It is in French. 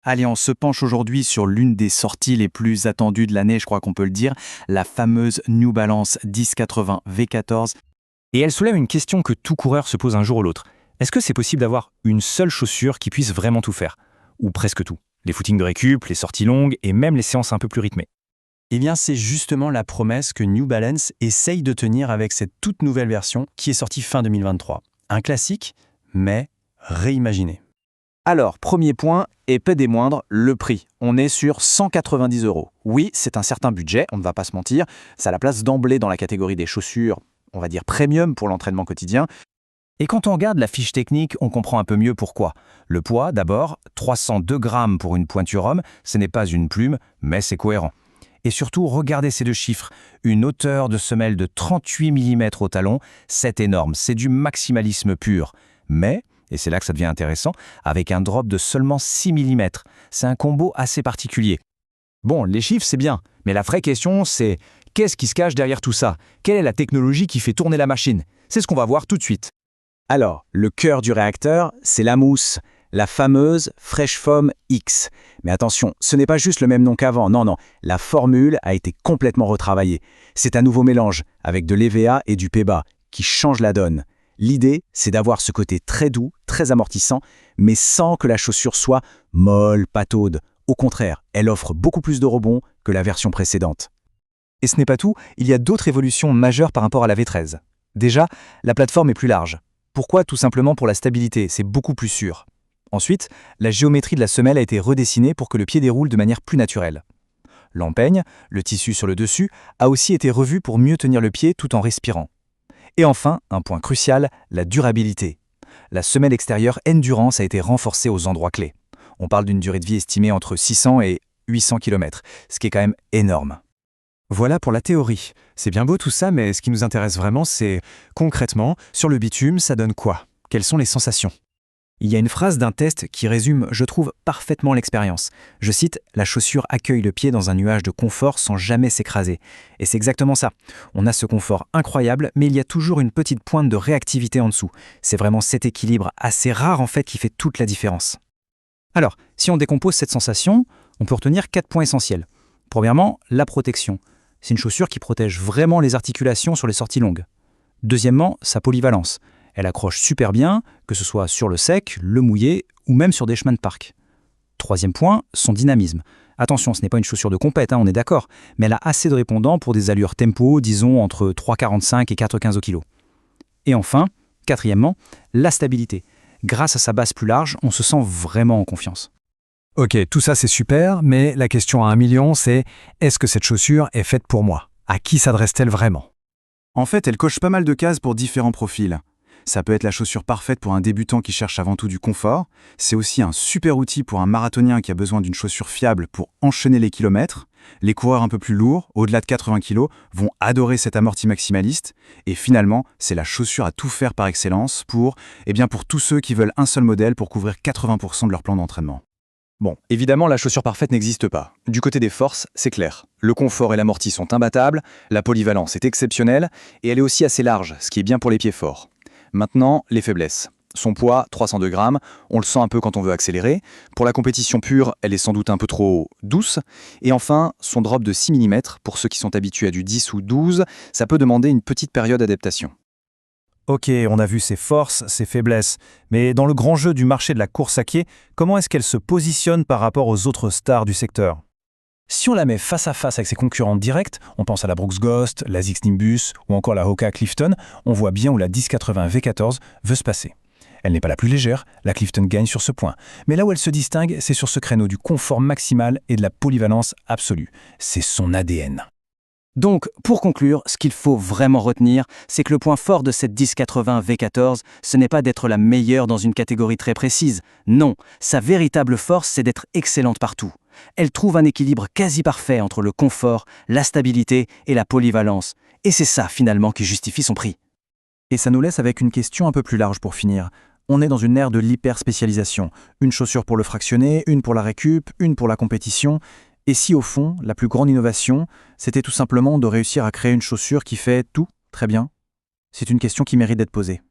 Allez, on se penche aujourd'hui sur l'une des sorties les plus attendues de l'année, je crois qu'on peut le dire, la fameuse New Balance 1080 V14. Et elle soulève une question que tout coureur se pose un jour ou l'autre. Est-ce que c'est possible d'avoir une seule chaussure qui puisse vraiment tout faire? Ou presque tout. Les footings de récup, les sorties longues et même les séances un peu plus rythmées. Eh bien, c'est justement la promesse que New Balance essaye de tenir avec cette toute nouvelle version qui est sortie fin 2023. Un classique, mais réimaginé. Alors, premier point, et peu des moindres, le prix. On est sur 190 €. Oui, c'est un certain budget, on ne va pas se mentir. Ça la place d'emblée dans la catégorie des chaussures, on va dire premium pour l'entraînement quotidien. Et quand on regarde la fiche technique, on comprend un peu mieux pourquoi. Le poids, d'abord, 302 grammes pour une pointure homme, ce n'est pas une plume, mais c'est cohérent. Et surtout, regardez ces deux chiffres. Une hauteur de semelle de 38 mm au talon, c'est énorme, c'est du maximalisme pur. Mais, et c'est là que ça devient intéressant, avec un drop de seulement 6 mm. C'est un combo assez particulier. Bon, les chiffres, c'est bien, mais la vraie question, c'est qu'est-ce qui se cache derrière tout ça? Quelle est la technologie qui fait tourner la machine? C'est ce qu'on va voir tout de suite. Alors, le cœur du réacteur, c'est la mousse, la fameuse Fresh Foam X. Mais attention, ce n'est pas juste le même nom qu'avant, non, la formule a été complètement retravaillée. C'est un nouveau mélange, avec de l'EVA et du PBA, qui change la donne. L'idée, c'est d'avoir ce côté très doux, très amortissant, mais sans que la chaussure soit molle, pataude. Au contraire, elle offre beaucoup plus de rebond que la version précédente. Et ce n'est pas tout, il y a d'autres évolutions majeures par rapport à la V13. Déjà, la plateforme est plus large. Pourquoi? Tout simplement pour la stabilité, c'est beaucoup plus sûr. Ensuite, la géométrie de la semelle a été redessinée pour que le pied déroule de manière plus naturelle. L'empeigne, le tissu sur le dessus, a aussi été revu pour mieux tenir le pied tout en respirant. Et enfin, un point crucial, la durabilité. La semelle extérieure Endurance a été renforcée aux endroits clés. On parle d'une durée de vie estimée entre 600 et 800 km, ce qui est quand même énorme. Voilà pour la théorie. C'est bien beau tout ça, mais ce qui nous intéresse vraiment, c'est concrètement, sur le bitume, ça donne quoi? Quelles sont les sensations? Il y a une phrase d'un test qui résume, je trouve, parfaitement l'expérience. Je cite, « La chaussure accueille le pied dans un nuage de confort sans jamais s'écraser ». Et c'est exactement ça. On a ce confort incroyable, mais il y a toujours une petite pointe de réactivité en dessous. C'est vraiment cet équilibre assez rare en fait qui fait toute la différence. Alors, si on décompose cette sensation, on peut retenir 4 points essentiels. Premièrement, la protection. C'est une chaussure qui protège vraiment les articulations sur les sorties longues. Deuxièmement, sa polyvalence. Elle accroche super bien, que ce soit sur le sec, le mouillé ou même sur des chemins de parc. Troisième point, son dynamisme. Attention, ce n'est pas une chaussure de compète, on est d'accord, mais elle a assez de répondants pour des allures tempo, disons entre 3,45 et 4,15 au kilo. Et enfin, quatrièmement, la stabilité. Grâce à sa base plus large, on se sent vraiment en confiance. Ok, tout ça c'est super, mais la question à 1 million, c'est est-ce que cette chaussure est faite pour moi? À qui s'adresse-t-elle vraiment? En fait, elle coche pas mal de cases pour différents profils. Ça peut être la chaussure parfaite pour un débutant qui cherche avant tout du confort. C'est aussi un super outil pour un marathonien qui a besoin d'une chaussure fiable pour enchaîner les kilomètres. Les coureurs un peu plus lourds, au-delà de 80 kg, vont adorer cet amorti maximaliste. Et finalement, c'est la chaussure à tout faire par excellence pour tous ceux qui veulent un seul modèle pour couvrir 80% de leur plan d'entraînement. Bon, évidemment, la chaussure parfaite n'existe pas. Du côté des forces, c'est clair. Le confort et l'amorti sont imbattables, la polyvalence est exceptionnelle, et elle est aussi assez large, ce qui est bien pour les pieds forts. Maintenant, les faiblesses. Son poids, 302 grammes, on le sent un peu quand on veut accélérer. Pour la compétition pure, elle est sans doute un peu trop douce. Et enfin, son drop de 6 mm, pour ceux qui sont habitués à du 10 ou 12, ça peut demander une petite période d'adaptation. Ok, on a vu ses forces, ses faiblesses, mais dans le grand jeu du marché de la course à pied, comment est-ce qu'elle se positionne par rapport aux autres stars du secteur? Si on la met face à face avec ses concurrentes directes, on pense à la Brooks Ghost, la Zix Nimbus ou encore la Hoka Clifton, on voit bien où la 1080 V14 veut se passer. Elle n'est pas la plus légère, la Clifton gagne sur ce point. Mais là où elle se distingue, c'est sur ce créneau du confort maximal et de la polyvalence absolue. C'est son ADN. Donc, pour conclure, ce qu'il faut vraiment retenir, c'est que le point fort de cette 1080 V14, ce n'est pas d'être la meilleure dans une catégorie très précise. Non, sa véritable force, c'est d'être excellente partout. Elle trouve un équilibre quasi parfait entre le confort, la stabilité et la polyvalence. Et c'est ça, finalement, qui justifie son prix. Et ça nous laisse avec une question un peu plus large pour finir. On est dans une ère de l'hyper-spécialisation. Une chaussure pour le fractionné, une pour la récup, une pour la compétition. Et si au fond, la plus grande innovation, c'était tout simplement de réussir à créer une chaussure qui fait tout très bien? C'est une question qui mérite d'être posée.